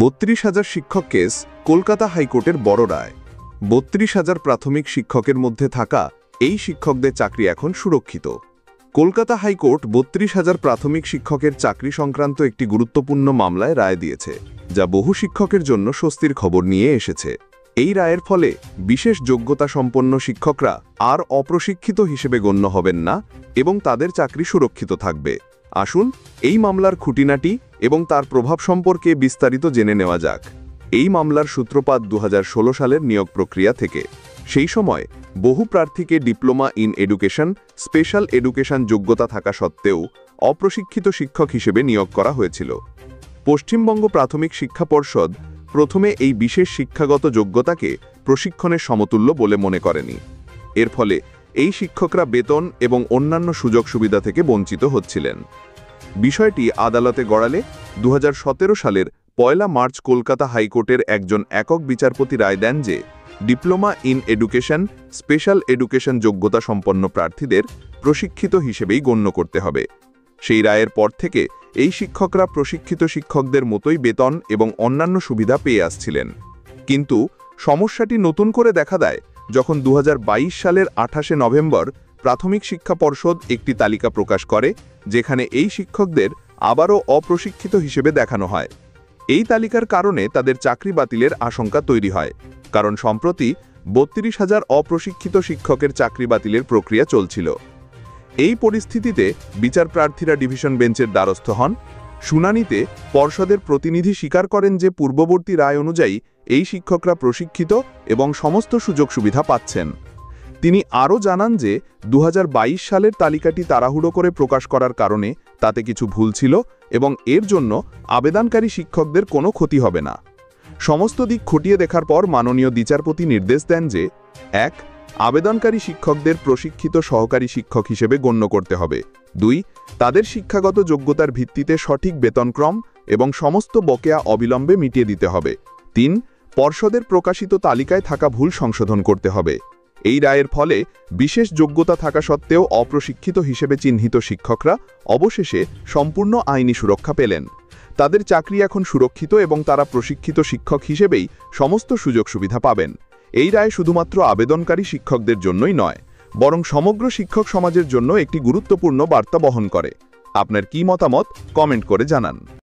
৩২,০০০ শিক্ষক কেস কলকাতা হাইকোর্টের বড় রায়। ৩২,০০০ প্রাথমিক শিক্ষকের মধ্যে থাকা এই শিক্ষকদের চাকরি এখন সুরক্ষিত। কলকাতা হাইকোর্ট ৩২,০০০ প্রাথমিক শিক্ষকের চাকরি সংক্রান্ত একটি গুরুত্বপূর্ণ মামলায় রায় দিয়েছে, যা বহু শিক্ষকের জন্য স্বস্তির খবর নিয়ে এসেছে। এই রায়ের ফলে বিশেষ যোগ্যতা সম্পন্ন শিক্ষকরা আর অপ্রশিক্ষিত হিসেবে গণ্য হবেন না এবং তাদের চাকরি সুরক্ষিত থাকবে। আসুন এই মামলার খুঁটিনাটি এবং তার প্রভাব সম্পর্কে বিস্তারিত জেনে নেওয়া যাক। এই মামলার সূত্রপাত ২০১৬ সালের নিয়োগ প্রক্রিয়া থেকে। সেই সময় বহু প্রার্থীকে diploma in education, special education যোগ্যতা থাকা সত্ত্বেও অপ্রশিক্ষিত শিক্ষক হিসেবে নিয়োগ করা হয়েছিল। পশ্চিমবঙ্গ প্রাথমিক শিক্ষা পর্ষদ প্রথমে এই বিশেষ শিক্ষাগত যোগ্যতাকে প্রশিক্ষণের সমতুল্য বলে মনে করেনি। এর ফলে এই শিক্ষকরা বেতন এবং অন্যান্য সুযোগ সুবিধা থেকে বঞ্চিত হচ্ছিলেন। বিষয়টি আদালতে গড়ালে ২০১৭ সালের ১ মার্চ কলকাতা হাইকোর্টের একজন একক বিচারপতি রায় দেন যে diploma in education, special education যোগ্যতা সম্পন্ন প্রার্থীদের প্রশিক্ষিত হিসেবেই গণ্য করতে হবে। সেই রায়ের পর থেকে এই শিক্ষকরা প্রশিক্ষিত শিক্ষকদের মতোই বেতন এবং অন্যান্য সুবিধা পেয়ে আসছিলেন। কিন্তু সমস্যাটি নতুন করে দেখা দেয় যখন ২০২২ সালের ২৮ নভেম্বর প্রাথমিক শিক্ষা পর্ষদ একটি তালিকা প্রকাশ করে, যেখানে এই শিক্ষকদের আবারও অপ্রশিক্ষিত হিসেবে দেখানো হয়। এই তালিকার কারণে তাদের চাকরি বাতিলের আশঙ্কা তৈরি হয়, কারণ সম্প্রতি ৩২,০০০ অপ্রশিক্ষিত শিক্ষকের চাকরি বাতিলের প্রক্রিয়া চলছিল। এই পরিস্থিতিতে বিচার প্রার্থীরা ডিভিশন বেঞ্চের দ্বারস্থ হন। শুনানিতে পর্ষদের প্রতিনিধি স্বীকার করেন যে পূর্ববর্তী রায় অনুযায়ী এই শিক্ষকরা প্রশিক্ষিত এবং সমস্ত সুযোগ সুবিধা পাচ্ছেন। তিনি আরও জানান যে ২০২২ সালের তালিকাটি তাড়াহুড়ো করে প্রকাশ করার কারণে তাতে কিছু ভুল ছিল এবং এর জন্য আবেদনকারী শিক্ষকদের কোনো ক্ষতি হবে না। সমস্ত দিক খতিয়ে দেখার পর মাননীয় বিচারপতি নির্দেশ দেন যে ১. আবেদনকারী শিক্ষকদের প্রশিক্ষিত সহকারী শিক্ষক হিসেবে গণ্য করতে হবে। ২. তাদের শিক্ষাগত যোগ্যতার ভিত্তিতে সঠিক বেতনক্রম এবং সমস্ত বকেয়া অবিলম্বে মিটিয়ে দিতে হবে। ৩. পর্ষদের প্রকাশিত তালিকায় থাকা ভুল সংশোধন করতে হবে। এই রায়ের ফলে বিশেষ যোগ্যতা থাকা সত্ত্বেও অপ্রশিক্ষিত হিসেবে চিহ্নিত শিক্ষকরা অবশেষে সম্পূর্ণ আইনি সুরক্ষা পেলেন। তাদের চাকরি এখন সুরক্ষিত এবং তারা প্রশিক্ষিত শিক্ষক হিসেবেই সমস্ত সুযোগ সুবিধা পাবেন। এই রায় শুধুমাত্র আবেদনকারী শিক্ষকদের জন্যই নয়, বরং সমগ্র শিক্ষক সমাজের জন্য একটি গুরুত্বপূর্ণ বার্তা বহন করে। আপনার কি মতামত কমেন্ট করে জানান।